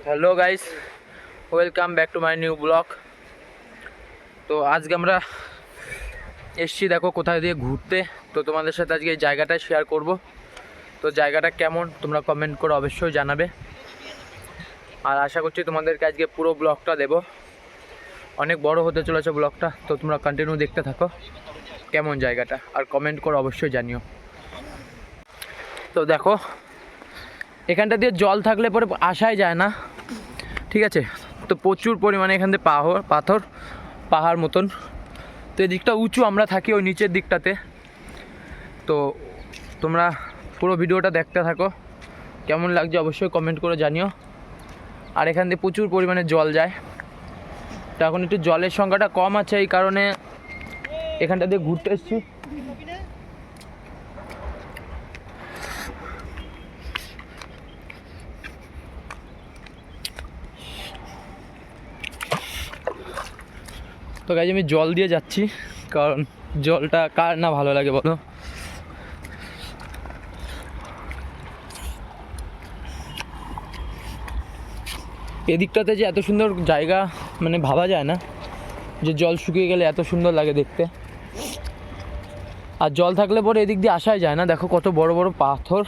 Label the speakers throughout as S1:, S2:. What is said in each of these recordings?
S1: Hello guys, welcome back to my new blog. তো আজকে আমরা এসছি দেখো কোথায় দিয়ে ঘুরতে। তো তোমাদের সাথে আজকে এই জায়গাটা শেয়ার করব। তো জায়গাটা কেমন তোমরা কমেন্ট করে অবশ্যই জানাবে, আর আশা করছি তোমাদেরকে আজকে পুরো ব্লগটা দেব। অনেক বড় হতে চলেছে ব্লগটা, তো তোমরা কন্টিনিউ দেখতে থাকো কেমন জায়গাটা, আর কমেন্ট করে অবশ্যই জানিও। তো দেখো এখানটা দিয়ে জল থাকলে পরে আসাই যায় না, ঠিক আছে। তো প্রচুর পরিমাণে এখান থেকে পাহাড় মতন। তো এদিকটা উঁচু, আমরা থাকি ওই নিচের দিকটাতে। তো তোমরা পুরো ভিডিওটা দেখতে থাকো, কেমন লাগছে অবশ্যই কমেন্ট করে জানিও। আর এখান দিয়ে প্রচুর পরিমাণে জল যায়। তো এখন একটু জলের সংখ্যাটা কম আছে, এই কারণে এখানটা দিয়ে ঘুরতে এসেছি। তো গাইজ আমি জল দিয়ে যাচ্ছি, কারণ জলটা কার না ভালো লাগে বলো। এদিকটাতে যে এত সুন্দর জায়গা মানে ভাবা যায় না, যে জল শুকিয়ে গেলে এত সুন্দর লাগে দেখতে। আর জল থাকলে পরে এদিক দিয়ে আসাই যায় না। দেখো কত বড় বড় পাথর।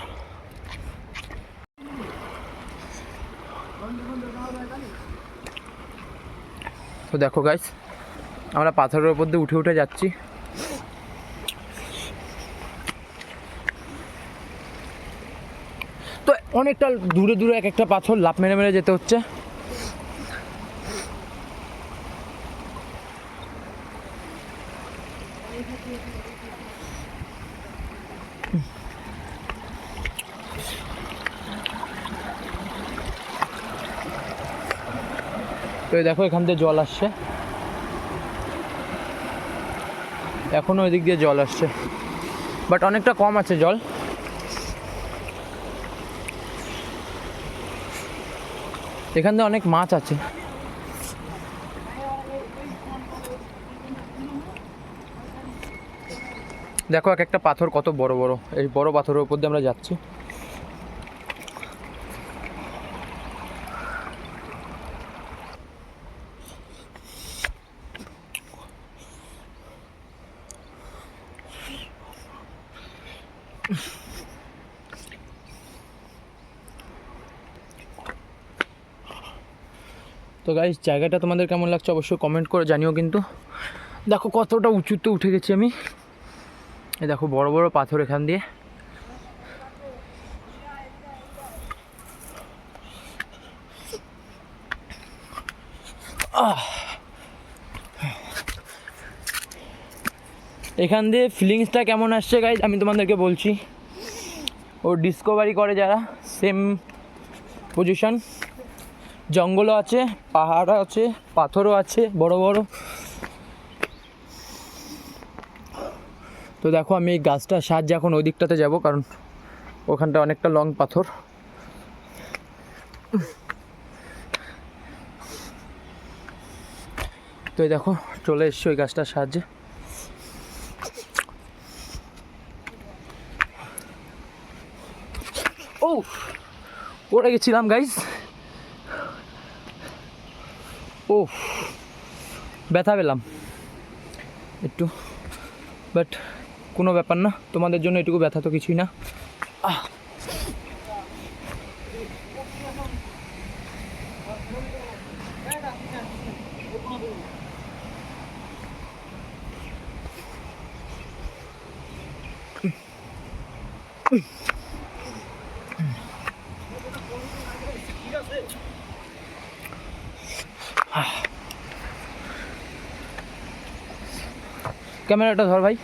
S1: তো দেখো গাইস, আমরা পাথরের উপর দিয়ে উঠে উঠে যাচ্ছি। তো অনেকটা দূরে দূরে এক একটা পাথর লাফ মেরে মেরে যেতে হচ্ছে। তো দেখো এখান দিয়ে জল আসছে, এখনো ওই দিক দিয়ে জল আসছে, বাট অনেকটা কম আছে জল। এখান দিয়ে অনেক মাছ আছে। দেখো এক একটা পাথর কত বড় বড়। এই বড় পাথরের উপর দিয়ে আমরা যাচ্ছি। তো গাইস জায়গাটা তোমাদের কেমন লাগছে অবশ্যই কমেন্ট করে জানিও। কিন্তু দেখো কতটা উঁচুতে উঠে গেছি আমি। এই দেখো বড় বড় পাথর এখান দিয়ে। এখান দিয়ে ফিলিংসটা কেমন আসছে গাইজ আমি তোমাদেরকে বলছি। ও ডিসকভারি করে যারা, সেম পজিশন। জঙ্গলও আছে, পাহাড়ও আছে, পাথরও আছে বড় বড়। তো দেখো আমি এই গাছটার সাহায্যে এখন ওই দিকটাতে যাবো, কারণ ওখানটা অনেকটা লং পাথর। তো এই দেখো চলে এসছি ওই গাছটার সাহায্যে। ও পড়ে গেছিলাম গাইজ। ও ব্যথা পেলাম একটু, বাট কোনো ব্যাপার না, তোমাদের জন্য এটুকু ব্যথা তো কিছুই না। ক্যামেরাটা ধর ভাই,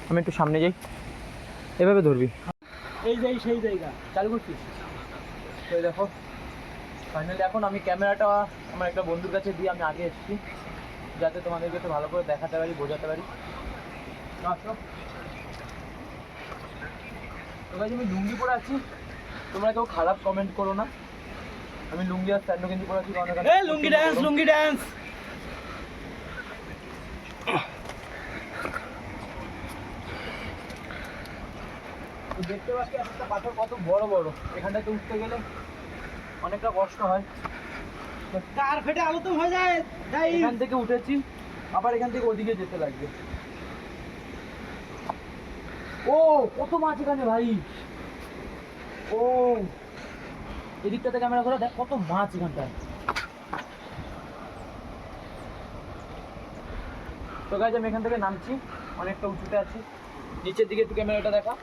S1: আমি একটু সামনে যাই। এভাবে ধরবি, এই যাই সেই জায়গা চালু করছিস। তো দেখো ফাইনালি এখন আমি ক্যামেরাটা আমার একটা বন্ধুর কাছে দিয়ে আমি আগে এসেছি, যাতে তোমাদেরকে একটু ভালো করে দেখাতে পারি, বোঝাতে পারি। তো ভাই আমি লুঙ্গি পরে আছি, তোমরা কেউ খারাপ কমেন্ট করো না। আমি লুঙ্গি আর স্যান্ডো গেঞ্জি পরে আছি। লুঙ্গি ড্যান্স, লুঙ্গি ড্যান্স। দেখতে পাচ্ছি একটা পাথর কত বড় বড়, এখানটাতে উঠতে গেলে অনেকটা কষ্ট হয়।
S2: কার ফেটে আলো তো হয়ে যায়।
S1: এখান থেকে উঠেছি, আবার এখান থেকে ওদিকে যেতে লাগবে। ও কত মাছ এখানে ভাই! ও এদিকটাতে ক্যামেরা করে দেখ কত মাছ এখানটায়। তো গাইজ আমি এখান থেকে নামছি, অনেকটা উঁচুতে আছি। নিচের দিকে একটু ক্যামেরাটা দেখা।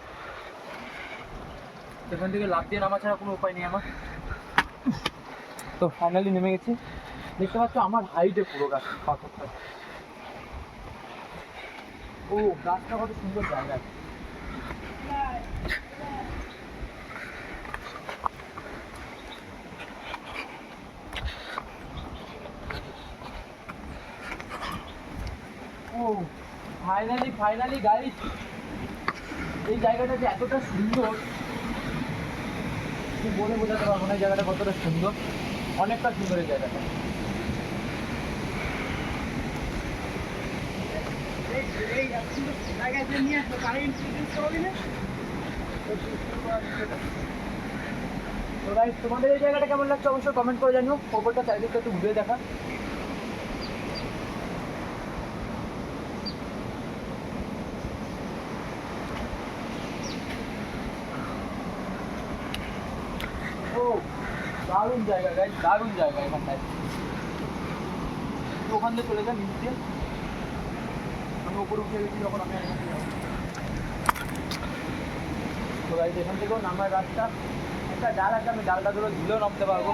S1: এখান থেকে লাফ দিয়ে নামা ছাড়া কোনো উপায় নেই আমার। তো ফাইনালি নেমে গেছি। দেখতে পাচ্ছ আমার হাইটে পুরো গাছ পাথরটা। ও গাছটা কত সুন্দর জায়গা। ও ফাইনালি গাইস, এই জায়গাটা যে এতটা সুন্দর বলে বোঝাতে পারবো না। এই জায়গাটা কতটা সুন্দর, অনেকটা সুন্দর এই জায়গাটা। তো গাইস তোমাদের এই জায়গাটা কেমন লাগছে অবশ্যই কমেন্ট করে জানিও। ওপরটা চারিদিকটা একটু ঘুরে দেখা। ও দারুণ জায়গা গাইস, দারুণ জায়গা এখানটায়। তো ওখান থেকে চলে যান নিচ দিয়ে। আমি ওপরে উঠে গেছি যখন আমি এখান থেকে যাবো। তো গাইস এখান থেকেও নামার রাস্তা, একটা ডাল আছে, আমি ডালটা ধরে ঝুলেও নামতে পারবো,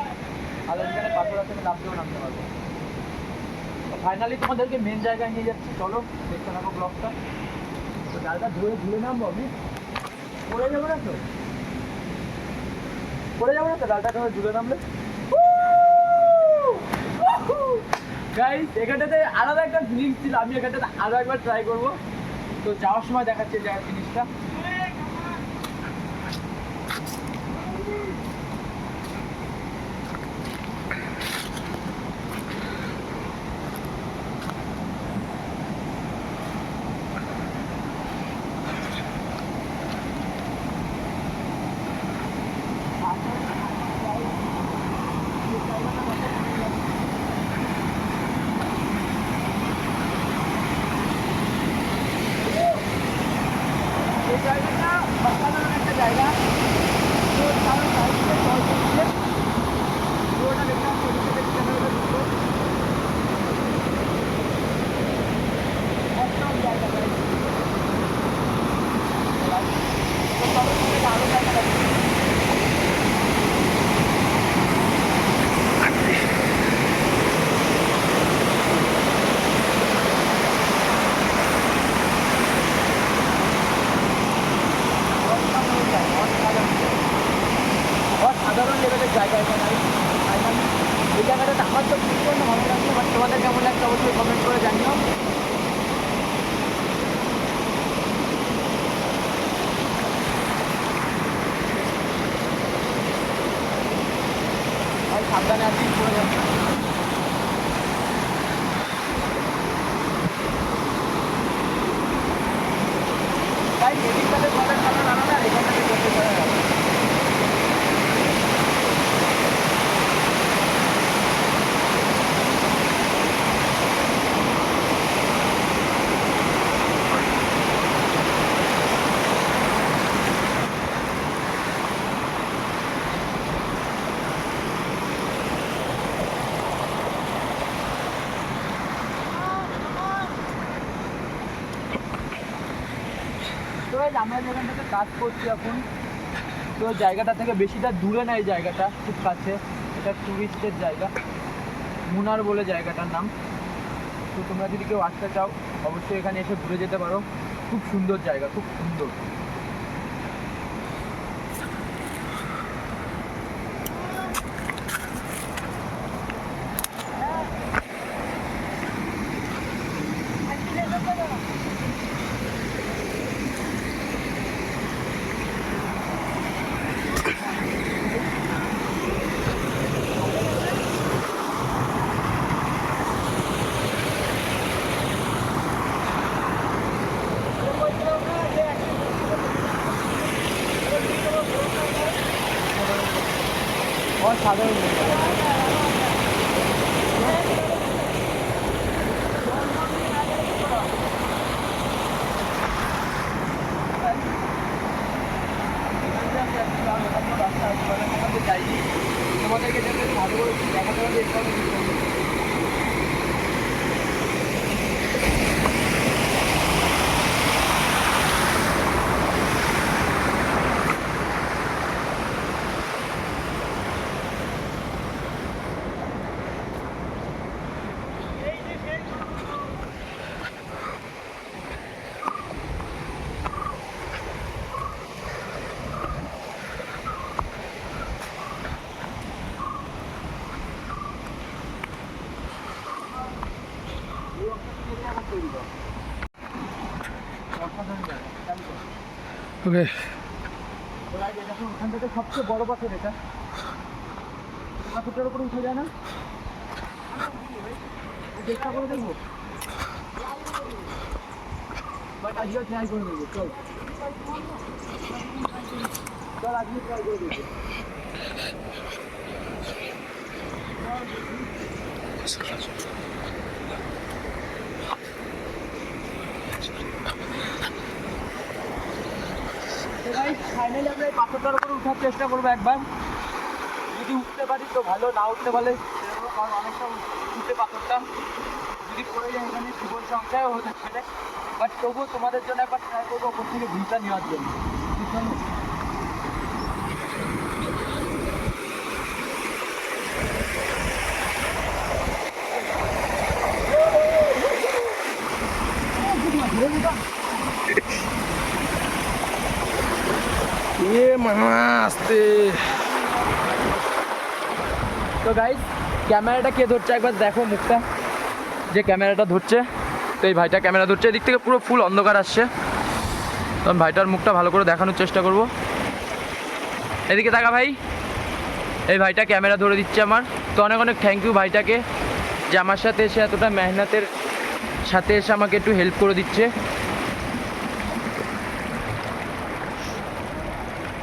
S1: আর এখানে পাথর আছে আমি লাফ দিয়েও নামতে পারবো। তো ফাইনালি তোমাদেরকে মেন জায়গায় নিয়ে যাচ্ছি, চলো দেখতে থাকো ব্লগটা। তো ডালটা ধরে ঝুলে নামবো আমি, পড়ে যাবো না তো? পড়ে যাবো না তো ডালটা ধরে ঝুলে নামলে? গাইস এখানটাতে আলাদা একটা ফিলিংস ছিল, আমি এখানটাতে আরো একবার ট্রাই করবো। তো যাওয়ার সময় দেখাচ্ছি জায়গার জিনিসটা। এই জায়গাটা অসাধারণ একটা জায়গা। তো তার সাইডে জল পড়ছে, পুরোটা দেখলাম ছবিতে দেখে ক্যামেরাটা ঢুকলো। অসাধারণ জায়গা guys। তো তবে তোমাকে আরো জায়গা লাগবে। অসাধারণ লেভেলের জায়গা এখানে। ফাইনালি এই জায়গাটাতে আমার তো ভীষণ ভালো লাগছে, বাট তোমাদের কেমন লাগছে অবশ্যই কমেন্ট করে জানিও। ভাই সাবধানে আছি, পড়ে যাচ্ছে। তাই এদিকটাতে জলের কারণ আলাদা, আর এখানটাতে জলের কারণ আলাদা। তো আমরা যেখানটাতে কাজ করছি এখন, তো জায়গাটা থেকে বেশিটা দূরে না, এই জায়গাটা খুব কাছে। এটা টুরিস্টের জায়গা, মুনার বলে জায়গাটার নাম। তো তোমরা যদি কেউ আসতে চাও অবশ্যই এখানে এসে ঘুরে যেতে পারো। খুব সুন্দর জায়গা, খুব সুন্দর। অসাধারণ তোমাদেরকে ভালো করে দেখাতে হবে। ওকে, ওখান থেকে সবচেয়ে বড় পাথর এটা, পাথরটার উপরে উঠে যায় না, চেষ্টা করে দেখবো, বাট আজকে ট্রাই করে দেখবো। চল চল আজকে ট্রাই করে দেখবো। ফাইনালি আমরা এই পাথরটার উপরে উঠার চেষ্টা করবো একবার, যদি উঠতে পারি তো ভালো, না উঠতে পারলে কারণ অনেকটা উঠতে পাথরটা যদি পড়ে যায় এখানে জীবন সংখ্যাও হতে পারে, বাট তবুও তোমাদের জন্য একবার ট্রাই করবো ওপর থেকে ভিউটা নেওয়ার জন্য। আসতে তো গাইস, ক্যামেরাটা কে ধরছে একবার দেখো মুখটা, যে ক্যামেরাটা ধরছে, তো এই ভাইটা ক্যামেরা ধরছে, এদিক থেকে পুরো ফুল অন্ধকার আসছে, তখন ভাইটার মুখটা ভালো করে দেখানোর চেষ্টা করব। এদিকে তাকা ভাই, এই ভাইটা ক্যামেরা ধরে দিচ্ছে আমার, তো অনেক অনেক থ্যাংক ইউ ভাইটাকে, যে আমার সাথে এসে এতটা মেহনতের সাথে এসে আমাকে একটু হেল্প করে দিচ্ছে।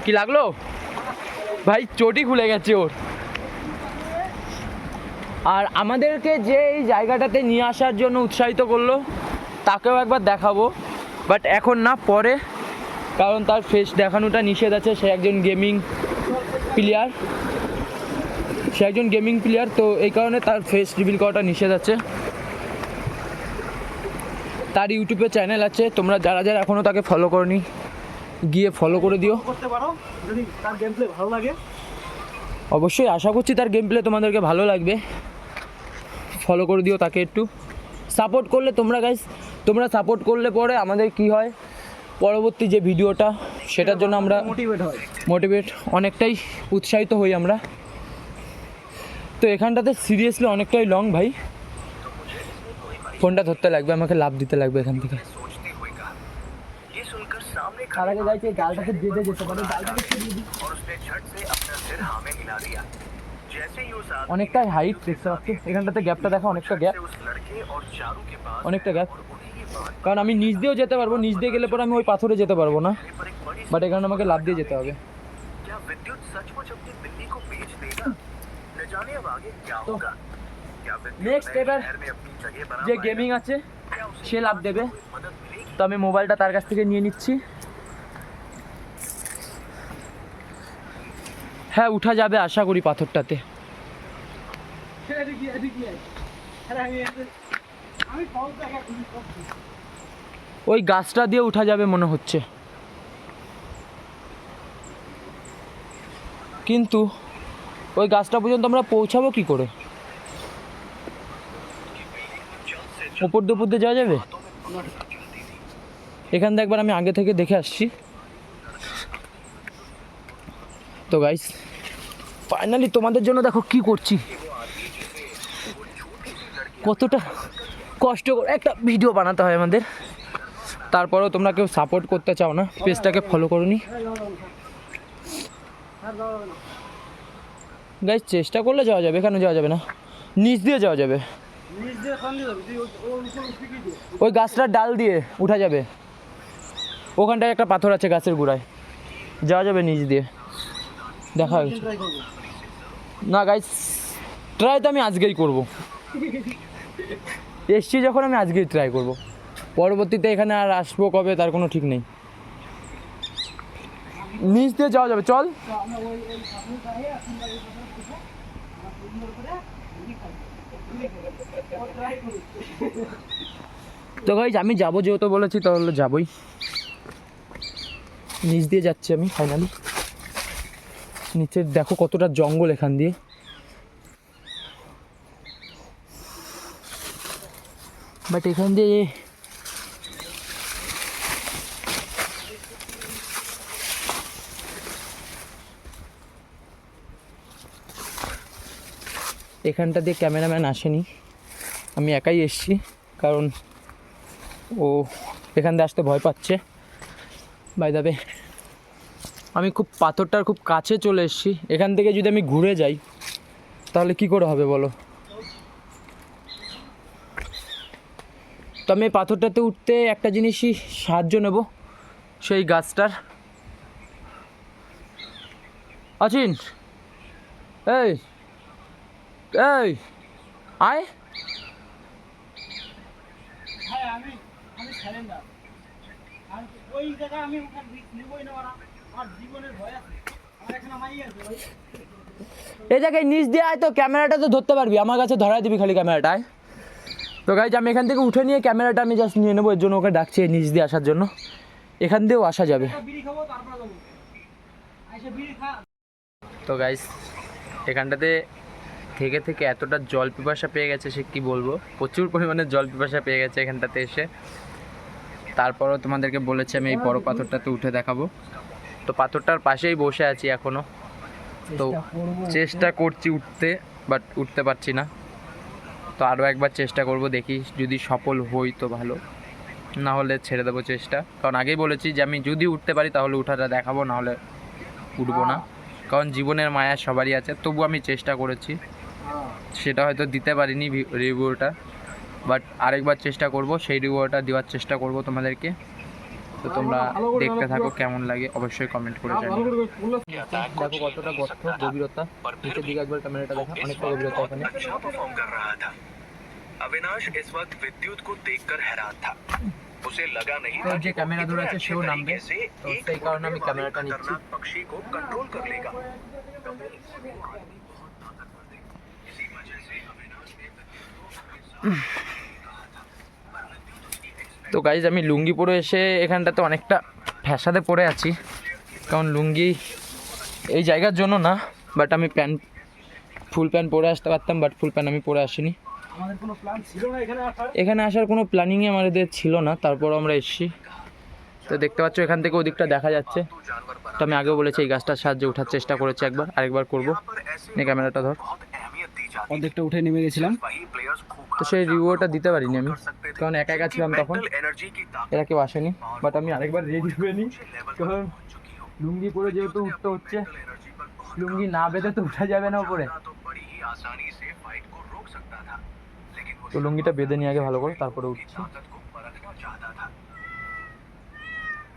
S1: কি লাগলো ভাই? চটি খুলে গেছে ওর। আর আমাদেরকে যে এই জায়গাটাতে নিয়ে আসার জন্য উৎসাহিত করলো তাকেও একবার দেখাবো, বাট এখন না, পরে, কারণ তার ফেস দেখানোটা নিষেধ আছে। সে একজন গেমিং প্লেয়ার, তো এই কারণে তার ফেস রিভিল করাটা নিষেধ আছে। তার ইউটিউবে চ্যানেল আছে, তোমরা যারা যারা এখনও তাকে ফলো করনি গিয়ে ফলো করে দিও,
S2: করতে পারো যদি তার গেম প্লে ভালো লাগে।
S1: অবশ্যই আশা করছি তার গেম প্লে তোমাদেরকে ভালো লাগবে, ফলো করে দিও তাকে, একটু সাপোর্ট করলে তোমরা সাপোর্ট করলে পরে আমাদের কি হয়, পরবর্তী যে ভিডিওটা সেটার জন্য আমরা মোটিভেট অনেকটাই উৎসাহিত হই আমরা। তো এখানটাতে সিরিয়াসলি অনেকটাই লং ভাই, ফোনটা ধরতে লাগবে, আমাকে লাভ দিতে লাগবে এখান থেকে। তার আগে যাইছে জালটাকে বেঁধে যেতে পারে, অনেকটাই হাইট দেখতে পাচ্ছি, এখানটাতে গ্যাপটা দেখো, অনেকটা গ্যাপ, কারণ আমি নিচ দিয়েও যেতে পারবো, নিচ দিয়ে গেলে পরে আমি ওই পাথরে যেতে পারবো না, বাট এখানে আমাকে লাভ দিয়ে যেতে হবে। নেক্সট এবার যে গেমিং আছে সে লাভ দেবে, তো আমি মোবাইলটা তার কাছ থেকে নিয়ে নিচ্ছি। হ্যাঁ, উঠা যাবে আশা করি পাথরটাতে। ওই গাছটা দিয়ে উঠা যাবে মনে হচ্ছে, কিন্তু ওই গাছটা পর্যন্ত আমরা পৌঁছাবো কি করে? ওপর দিয়ে যাওয়া যাবে? এখান থেকে একবার আমি আগে থেকে দেখে আসছি। তো গাইস, ফাইনালি তোমাদের জন্য দেখো কি করছি, কতটা কষ্ট করে একটা ভিডিও বানাতে হয় আমাদের, তারপরেও তোমরা কেউ সাপোর্ট করতে চাও না, পেজটাকে ফলো করোনি। গাইস, চেষ্টা করলে যাওয়া যাবে, এখানে যাওয়া যাবে না, নিচ দিয়ে যাওয়া যাবে, ওই গাছটার ডাল দিয়ে উঠা যাবে, ওখানটায় একটা পাথর আছে গাছের গোড়ায়, যাওয়া যাবে নিচ দিয়ে, দেখা হয়েছে। না গাইস, ট্রাই তো আমি আজকেই করব। এসছি যখন আমি আজকেই ট্রাই করব, পরবর্তীতে এখানে আর আসবো কবে তার কোনো ঠিক নেই। নিচ দিয়ে যাওয়া যাবে, চল। তো গাইস আমি যাবো যেহেতু বলেছি তাহলে যাবই। নিচ দিয়ে যাচ্ছি আমি ফাইনালি। নিচে দেখো কতটা জঙ্গল এখান দিয়ে। বাট এখান দিয়ে এখানটা দিয়ে ক্যামেরাম্যান আসেনি, আমি একাই এসছি, কারণ ও এখান দিয়ে আসতে ভয় পাচ্ছে। বাই দ্য ওয়ে আমি খুব পাথরটার খুব কাছে চলে এসেছি। এখান থেকে যদি আমি ঘুরে যাই তাহলে কি করে হবে বলো? তো আমি এই পাথরটাতে উঠতে একটা জিনিসই সাহায্য নেব, সেই গাছটার। আছিন, এই এই আয়।
S2: হ্যাঁ, আমি সারেন্ডার। আর ওই জায়গায় আমি নিবই না, আমার জীবনের ভয় আছে। আমার এখানে মাই আছে ভাই।
S1: এই জায়গায় নিচ দিয়ে আয়, তো ক্যামেরাটা তো ধরতে পারবি, আমার কাছে ধরাই দিবি খালি ক্যামেরাটায়। তো গাইজ আমি এখান থেকে উঠে নিয়ে ক্যামেরাটা আমি জাস্ট নিয়ে নেবো, এর জন্য ওকে ডাকছি নিচ দিয়ে আসার জন্য। এখান দিয়েও আসা যাবে।
S2: বিড়ি খাবো, তারপর যাবো। আইসা বিড়ি খা।
S1: তো গাইজ এখানটাতে থেকে থেকে এতটা জল পিপাসা পেয়ে গেছে সে কি বলবো, প্রচুর পরিমাণে জল পিপাসা পেয়ে গেছে এখানটাতে এসে। তারপরও তোমাদেরকে বলেছি আমি এই বড় পাথরটাতে উঠে দেখাবো। তো পাথরটার পাশেই বসে আছি এখনও, তো চেষ্টা করছি উঠতে, বাট উঠতে পারছি না। তো আরও একবার চেষ্টা করব, দেখি যদি সফল হই তো ভালো, না হলে ছেড়ে দেবো চেষ্টা। কারণ আগেই বলেছি যে আমি যদি উঠতে পারি তাহলে উঠাটা দেখাবো, না হলে উঠবো না। কারণ জীবনের মায়া সবারই আছে, তবু আমি চেষ্টা করেছি। সেটা হয়তো দিতে পারিনি রিভিউটা, বাট আরেকবার চেষ্টা করব, সেই রিভিউটা দেওয়ার চেষ্টা করব তোমাদেরকে। তো তোমরা দেখতে থাকো, কেমন লাগে অবশ্যই কমেন্ট করে জানিও। দেখো কতটা গর্ত, গভীরতা। নিচের দিকে একবার ক্যামেরাটা দেখা, অনেকটা গভীরতা এখানে।
S3: अविनाश इस वक्त विद्युत को देखकर हैरान था। उसे लगा नहीं
S1: तो
S3: था
S1: जो
S3: कि
S1: कैमरा
S3: इतने
S1: दूर है
S3: अच्छे
S1: सेও নামবে,
S3: तरीके से
S1: তো
S3: एक
S1: সেই কারণে আমি
S3: उड़ने वाले
S1: ক্যামেরাটা নিচ্ছি।
S3: खतरनाक पक्षी को कंट्रोल कर लेगा। इसी वजह से अविनाश ने
S1: তো গাইজ আমি লুঙ্গি পরে এসে এখানটাতে অনেকটা ফ্যাসাদে পড়ে আছি, কারণ লুঙ্গি এই জায়গার জন্য না, বাট আমি প্যান্ট ফুল প্যান্ট পরে আসতে পারতাম, বাট ফুল প্যান্ট আমি পরে আসিনি।
S2: আমাদের কোনো প্ল্যান ছিল না এখানে আসার।
S1: এখানে আসার কোনো প্ল্যানিংই আমাদের ছিল না, তারপর আমরা এসেছি। তো দেখতে পাচ্ছ এখান থেকে ওদিকটা দেখা যাচ্ছে। তো আমি আগেও বলেছি এই গাছটার সাহায্যে ওঠার চেষ্টা করেছি, একবার আরেকবার করবো। নে ক্যামেরাটা ধর।
S3: बहुत अहमियत दी जाती है।
S2: অর্ধেকটা উঠে নেমে গেছিলাম।
S3: वही प्लेयर्स
S1: তো সেই রিভিউটা দিতে পারিনি আমি, কারণ একা একা ছিলাম তখন,
S3: एनर्जी की ताकत
S1: এরা কেউ আসেনি। বাট আমি আরেকবার রেডি হয়ে নিই, কারণ লুঙ্গি পরে যেহেতু উঠতে হচ্ছে, লুঙ্গি না বেঁধে তো উঠা যাবে না উপরে।
S3: तो बड़ी ही आसानी से फाइट को रोक सकता था, लेकिन वो
S1: তো লুঙ্গিটা বেঁধে নিয়ে আগে ভালো করে, তারপরে উঠছি।
S3: ताकत को परखना चाहता था।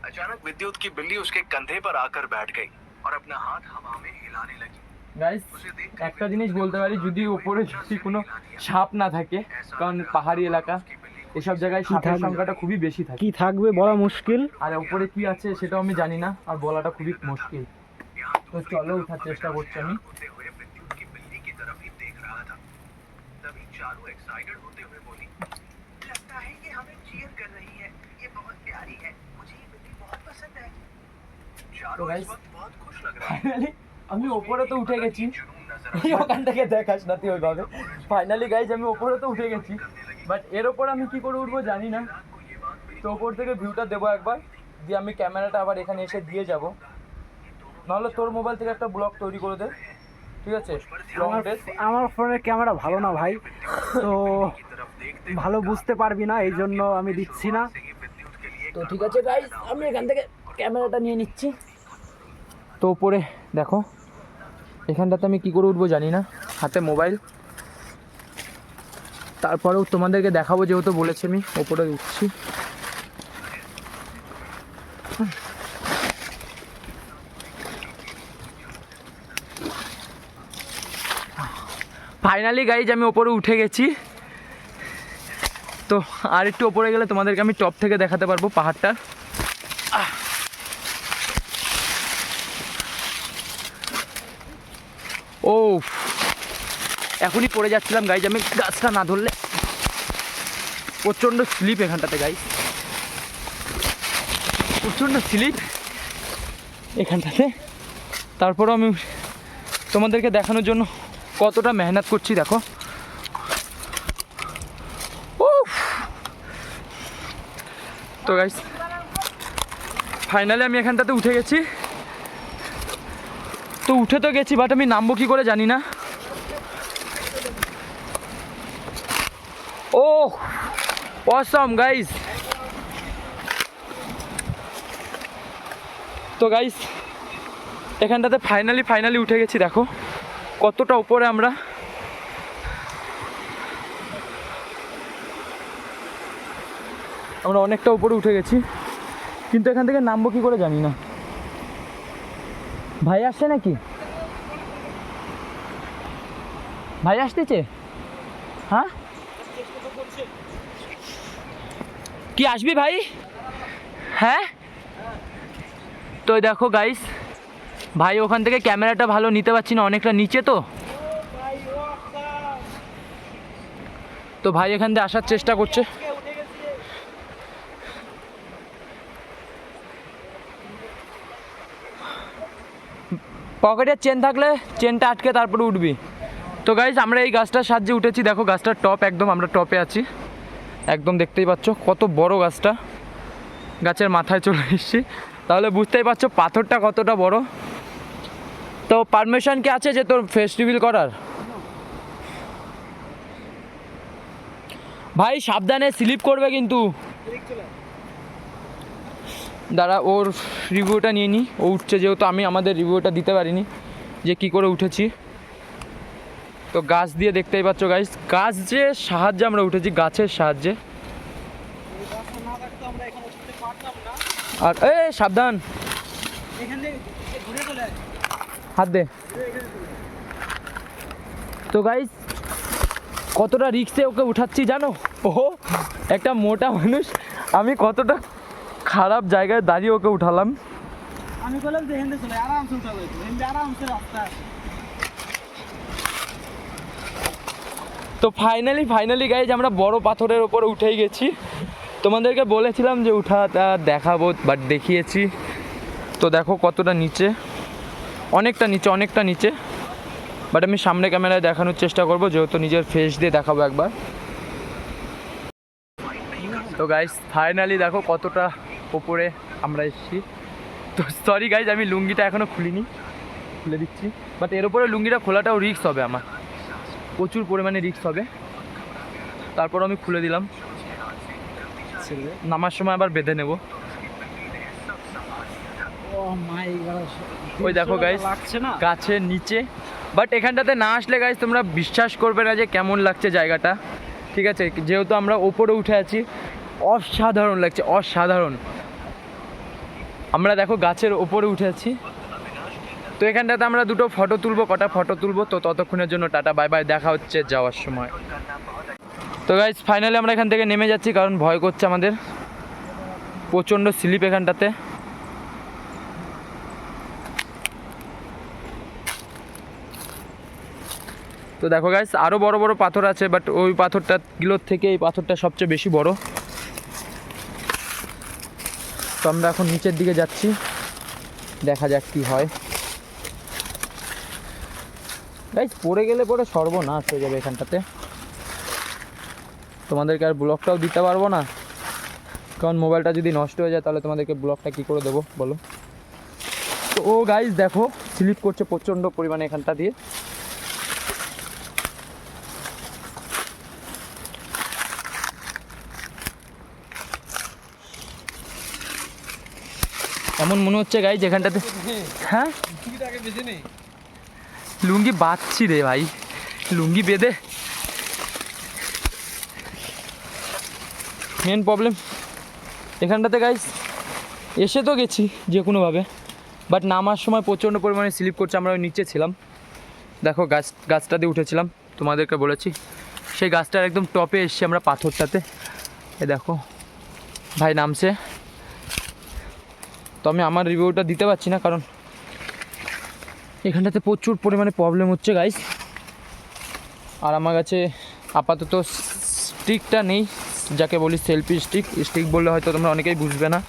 S3: अचानक विद्युत की बिल्ली उसके कंधे पर आकर बैठ गई और अपना हाथ हवा में हिलाने लगी।
S1: গাইস একটা জিনিস বলতে পারি, যদি উপরে যদি কোনো সাপ না থাকে, কারণ পাহাড়ি এলাকা এসব জায়গায় সাপের সংখ্যাটা খুবই বেশি থাকে,
S2: কি থাকবে বলা মুশকিল।
S1: আর উপরে কি আছে সেটাও আমি জানি না, আর বলাটা খুবই মুশকিল। তো চলো উঠার চেষ্টা করছি আমি।
S3: होते हुए विद्युत की बिल्ली की तरफ ही देख रहा था। तभी चारू एक्साइटेड होते हुए बोली, लगता है कि हमें चीयर कर रही है। ये बहुत प्यारी है, मुझे ये बिल्ली बहुत पसंद है। चारू
S1: guys,
S3: इस वक्त बहुत खुश लग रहा है।
S1: ফাইনালি আমি ওপরে তো উঠে গেছি।
S3: जुनून नजर
S1: এই ওখান থেকে দেখাস না তুই ওইভাবে। ফাইনালি গাইজ আমি ওপরে তো উঠে গেছি, বাট এর ওপর আমি কি করে উঠবো জানি না। তো ওপর থেকে ভিউটা দেবো একবার, দিয়ে আমি ক্যামেরাটা আবার এখানে এসে দিয়ে যাব। নাহলে তোর মোবাইল থেকে একটা ব্লগ তৈরি করে দে, ঠিক আছে? Long dress.
S2: আমার ফোনের ক্যামেরা ভালো না ভাই, তো ভালো বুঝতে পারবি না, এই জন্য আমি দিচ্ছি না।
S1: তো ঠিক আছে গাইজ, আমি এখান থেকে ক্যামেরাটা নিয়ে নিচ্ছি। তো উপরে দেখো, এখানটাতে আমি কি করে উঠবো জানি না, হাতে মোবাইল। তারপরেও তোমাদেরকে দেখাবো, যেহেতু বলেছি আমি ওপরে উঠছি। ফাইনালি গাইজ আমি ওপরে উঠে গেছি। তো আর একটু ওপরে গেলে তোমাদেরকে আমি টপ থেকে দেখাতে পারবো পাহাড়টা। ও এখনই পড়ে যাচ্ছিলাম গাইজ, আমি গাছটা না ধরলে। প্রচণ্ড স্লিপ এখানটাতে গাইজ, প্রচণ্ড স্লিপ এখানটাতে। তারপরও আমি তোমাদেরকে দেখানোর জন্য কতটা মেহনত করছি দেখো। তো গাইস ফাইনালি আমি এখানটাতে উঠে গেছি। তো উঠে তো গেছি, বাট আমি নামবো কী করে জানি না। ও অসাম গাইস। তো গাইস এখানটাতে ফাইনালি উঠে গেছি, দেখো কতটা উপরে আমরা। অনেকটা উপরে উঠে গেছি, কিন্তু এখান থেকে নামবো কী করে জানি না। ভাই আসছে নাকি? ভাই আসতেছে? হ্যাঁ কি আসবি ভাই? হ্যাঁ তো দেখো গাইস, ভাই ওখান থেকে ক্যামেরাটা ভালো নিতে পারছি না, অনেকটা নিচে। তো ভাই এখান থেকে আসার চেষ্টা করছে। পকেটের চেন থাকলে চেনটা আটকে তারপরে উঠবি। তো গাইস আমরা এই গাছটার সাহায্যে উঠেছি, দেখো গাছটার টপ একদম, আমরা টপে আছি একদম, দেখতেই পাচ্ছ কত বড় গাছটা। গাছের মাথায় চলে এসেছি, তাহলে বুঝতেই পারছো পাথরটা কতটা বড়। তো পারমিশন কি আছে যে তোর ফেস রিভিল করার? ভাই সাবধানে, স্লিপ করবে কিন্তু। দাঁড়া ওর রিভিউটা নিয়ে নিই, ও উঠছে যেহেতু, আমি আমাদের রিভিউটা দিতে পারিনি যে কি করে উঠেছি। তো গাছ দিয়ে দেখতেই পাচ্ছ গাইস, গাছের সাহায্যে আমরা উঠেছি, গাছের সাহায্যে। আর এ সাবধান, হাত দে। তো গাইস কতটা রিক্সে ওকে উঠাচ্ছি জানো? ও একটা মোটা মানুষ, আমি কতটা খারাপ জায়গায় দাঁড়িয়ে ওকে উঠালাম।
S2: আমি বললাম যে হেন্দে চলে আরামসে উঠা যাইতো, হেন্দে আরামসে রাস্তা আছে।
S1: তো ফাইনালি গাইজ আমরা বড় পাথরের ওপরে উঠেই গেছি। তোমাদেরকে বলেছিলাম যে উঠাটা দেখাবো, বাট দেখিয়েছি। তো দেখো কতটা নিচে, অনেকটা নিচে, বাট আমি সামনে ক্যামেরায় দেখানোর চেষ্টা করব, যেহেতু নিজের ফেস দিয়ে দেখাবো একবার। তো গাইজ ফাইনালি দেখো কতটা উপরে আমরা এসেছি। তো সরি গাইজ আমি লুঙ্গিটা এখনও খুলিনি, খুলে দিচ্ছি। বাট এর উপরে লুঙ্গিটা খোলাটাও রিস্ক হবে, আমার প্রচুর পরিমাণে রিস্ক হবে। তারপর আমি খুলে দিলাম, নামার সময় আবার বেঁধে নেব। ওই দেখো গাইস গাছের নিচে, বাট এখানটাতে না আসলে গাইস তোমরা বিশ্বাস করবে না যে কেমন লাগছে জায়গাটা। ঠিক আছে, যেহেতু আমরা ওপরে উঠে আছি, অসাধারণ লাগছে, অসাধারণ। আমরা দেখো গাছের ওপরে উঠে আছি। তো এখানটাতে আমরা দুটো ফটো তুলবো, কটা ফটো তুলবো। তো ততক্ষণের জন্য টাটা বাই বাই, দেখা হচ্ছে যাওয়ার সময়। তো গাইস ফাইনালি আমরা এখান থেকে নেমে যাচ্ছি, কারণ ভয় করছে আমাদের, প্রচণ্ড স্লিপ এখানটাতে। তো দেখো গাইস আরও বড় বড় পাথর আছে, বাট ওই পাথরটাগুলোর থেকে এই পাথরটা সবচেয়ে বেশি বড়। তো আমরা এখন নিচের দিকে যাচ্ছি, দেখা যাক কি হয়। গাইস পড়ে গেলে পরে সর্বনাশ হয়ে যাবে এখানটাতে, তোমাদেরকে আর ব্লগটাও দিতে পারবো না, কারণ মোবাইলটা যদি নষ্ট হয়ে যায় তাহলে তোমাদেরকে ব্লগটা কী করে দেবো বলো। তো ও গাইস দেখো স্লিপ করছে প্রচণ্ড পরিমাণে এখানটা দিয়ে। এমন মনে হচ্ছে গাইস এখানটাতে, হ্যাঁ লুঙ্গি বাঁধছি রে ভাই, লুঙ্গি বেঁধে মেন প্রবলেম এখানটাতে গাইস। এসে তো গেছি যে কোনোভাবে, বাট নামার সময় প্রচণ্ড পরিমাণে স্লিপ করছে। আমরা ওই নিচে ছিলাম, দেখো গাছটা দিয়ে উঠেছিলাম, তোমাদেরকে বলেছি, সেই গাছটার একদম টপে এসছি আমরা পাথরটাতে। এ দেখো ভাই নামছে। তো আমি আমার রিভিউটা দিতে পারছি না, কারণ এখানটাতে প্রচুর পরিমাণে প্রবলেম হচ্ছে গাইস। আর আমার কাছে আপাতত স্টিকটা নেই, যাকে বলি সেলফি স্টিক বললে হয়তো তোমরা অনেকেই বুঝবে না।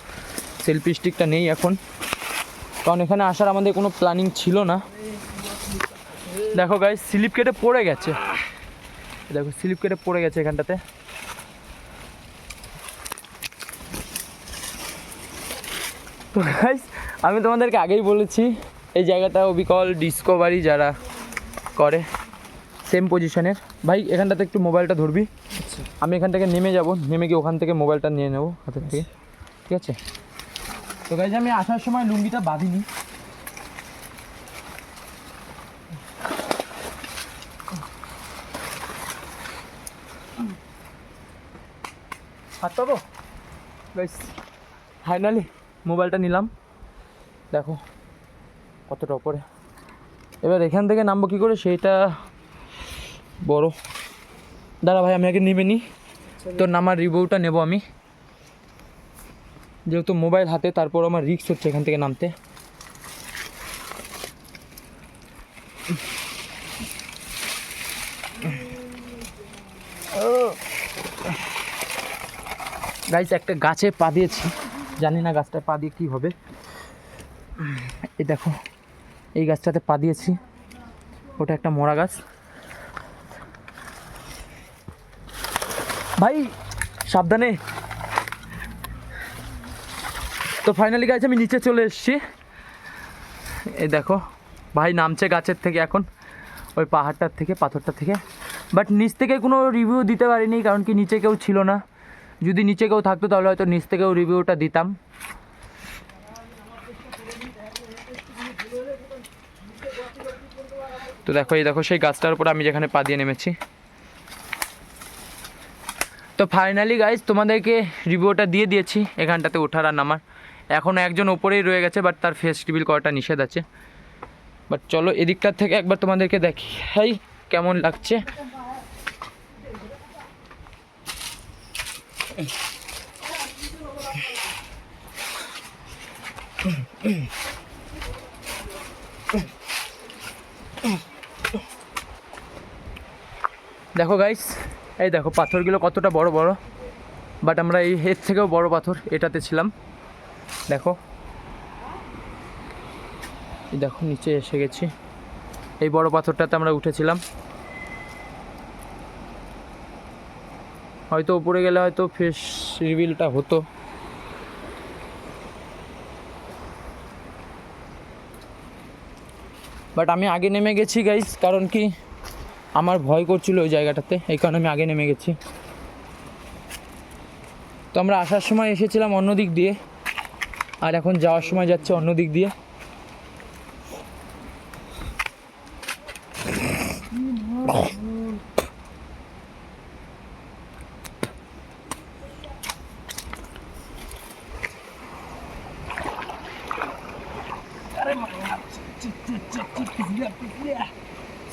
S1: সেলফি স্টিকটা নেই এখন, কারণ এখানে আসার আমাদের কোনো প্ল্যানিং ছিল না। দেখো গাইস স্লিপ কেটে পড়ে গেছে, দেখো স্লিপ কেটে পড়ে গেছে এখানটাতে। তো গাইস আমি তোমাদেরকে আগেই বলেছি এই জায়গাটা অবিকল ডিসকভারি যারা করে সেম পজিশনের। ভাই এখানটাতে একটু মোবাইলটা ধরবি, আমি এখান থেকে নেমে যাব, নেমে গিয়ে ওখান থেকে মোবাইলটা নিয়ে নেবো হাতের থেকে, ঠিক আছে? তো গাইস আমি আসার সময় লুঙ্গিটা বাঁধিনি। হাত পাবো গাইস, ফাইনালি মোবাইলটা নিলাম, দেখো কতটা ওপরে। এবার এখান থেকে নামবো কী করে সেইটা বড়। দাঁড়া ভাই আমি আগে নেমে নিই, তো নামার রিভিউটা নেব আমি, যেহেতু মোবাইল হাতে, তারপর আমার রিস্ক হচ্ছে এখান থেকে নামতে। গাইস একটা গাছে পা দিয়েছি, জানি না গাছটায় পা দিয়ে কী হবে। এই দেখো এই গাছটাতে পা দিয়েছি, ওটা একটা মরা গাছ। ভাই সাবধানে। তো ফাইনালি গাছ আমি নিচে চলে এসেছি। এই দেখো ভাই নামছে গাছের থেকে এখন, ওই পাহাড়টার থেকে, পাথরটার থেকে। বাট নিচ থেকে কোনো রিভিউ দিতে পারিনি, কারণ কি নিচে কেউ ছিল না। যদি নিচে কেউ থাকতো তাহলে হয়তো নিচ থেকেও রিভিউটা দিতাম। তো দেখো এই দেখো সেই গাছটার উপর আমি যেখানে পা দিয়ে নেমেছি। তো ফাইনালি গাইজ তোমাদেরকে রিভিউটা দিয়ে দিয়েছি এখানটাতে ওঠার আর নামার। এখনও একজন ওপরেই রয়ে গেছে, বাট তার ফেস রিভিল করাটা নিষেধ আছে। বাট চলো এদিকটার থেকে একবার তোমাদেরকে দেখি হাই কেমন লাগছে। দেখো গাইস এই দেখো পাথরগুলো কতটা বড় বড়, বাট আমরা এই এর থেকেও বড় পাথর এটাতে ছিলাম। দেখো এই দেখো নিচে এসে গেছি, এই বড় পাথরটাতে আমরা উঠেছিলাম। হয়তো উপরে গেলে হয়তো ফেস রিভিলটা হতো। বাট আমি আগে নেমে গেছি গাইস, কারণ কি আমার ভয় করছিল ওই জায়গাটাতে, এই কারণে আমি আগে নেমে গেছি। তো আমরা আসার সময় এসেছিলাম অন্য দিক দিয়ে, আর এখন যাওয়ার সময় যাচ্ছে অন্য দিক দিয়ে।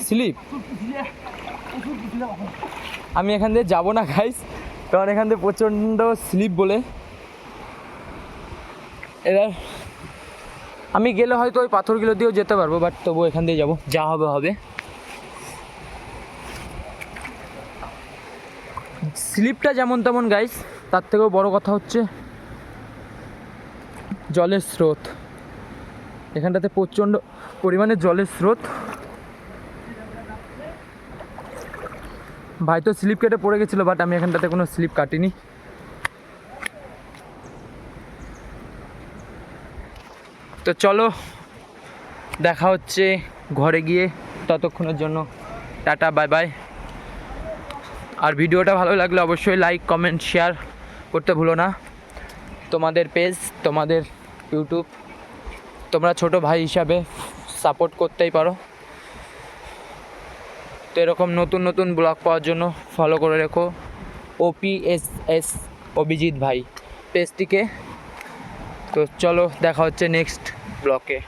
S1: স্লিপ আমি এখান দিয়ে যাবো না গাইস, কারণ এখান দিয়ে প্রচণ্ড স্লিপ বলে। এবার আমি গেলে হয়তো ওই পাথরগুলো দিয়েও যেতে পারবো, বাট তবু এখান দিয়ে যাবো, যা হবে হবে। স্লিপটা যেমন তেমন গাইস, তার থেকেও বড় কথা হচ্ছে জলের স্রোত। এখানটাতে প্রচণ্ড পরিমাণে জলের স্রোত। ভাই তো স্লিপ কেটে পড়ে গেছিলো, বাট আমি এখানটাতে কোনো স্লিপ কাটিনি। তো চলো দেখা হচ্ছে ঘরে গিয়ে, ততক্ষণের জন্য টাটা বাই বাই। আর ভিডিওটা ভালো লাগলে অবশ্যই লাইক কমেন্ট শেয়ার করতে ভুলো না। তোমাদের পেজ, তোমাদের ইউটিউব, তোমরা ছোট ভাই হিসাবে সাপোর্ট করতেই পারো। তো এরকম নতুন নতুন ব্লগ পাওয়ার জন্য ফলো করে রেখো OPSS অভিজিৎ ভাই পেজটিকে। তো চলো দেখা হচ্ছে নেক্সট ব্লগে।